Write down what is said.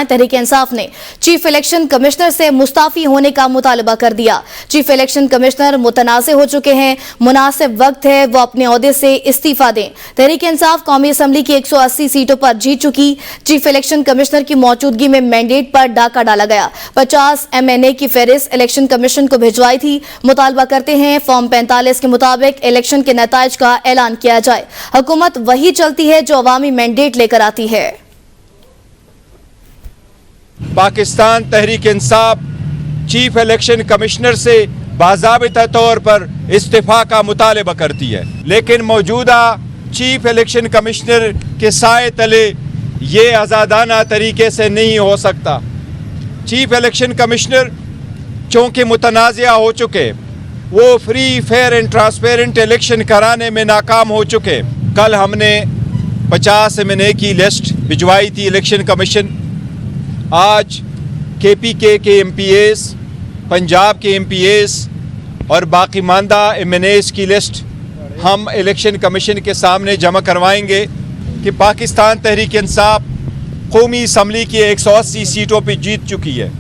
तहरीक इंसाफ ने chief election commissioner से मुस्ताफी होने का मुतालबा कर दिया। चीफ इलेक्शन कमिश्नर मुतनाज़े हो चुके हैं, मुनासिब वक्त है वो अपने ओहदे से इस्तीफा दें। तहरीक इंसाफ कौमी असम्बली की 180 सीटों पर जीत चुकी। चीफ इलेक्शन कमिश्नर की मौजूदगी में मैंडेट पर डाका डाला गया। 50 MNA की फहरिस्त इलेक्शन कमीशन को भिजवाई थी। मुतालबा करते हैं फॉर्म 45 के मुताबिक इलेक्शन के नताइज का ऐलान किया जाए। हुकूमत वही चलती है जो अवामी मैंडेट लेकर आती है। Pakistan Tehreek Insaf chief election commissioner से बाज़ाबिता तौर पर इस्तीफ़ा का मुतालबा करती है, लेकिन मौजूदा चीफ इलेक्शन कमिश्नर के साए तले ये आज़ादाना तरीके से नहीं हो सकता। चीफ इलेक्शन कमिश्नर चूँकि मुतनाज़िया हो चुके, वो free fair and transparent election कराने में नाकाम हो चुके। कल हमने 50 MNA की लिस्ट भिजवाई थी इलेक्शन कमीशन। आज KPK के MPAs, पंजाब के MPAs और बाकी मानदा MNAs की लिस्ट हम इलेक्शन कमीशन के सामने जमा करवाएंगे कि पाकिस्तान तहरीक इंसाफ कौमी असम्बली की 180 सीटों पर जीत चुकी है।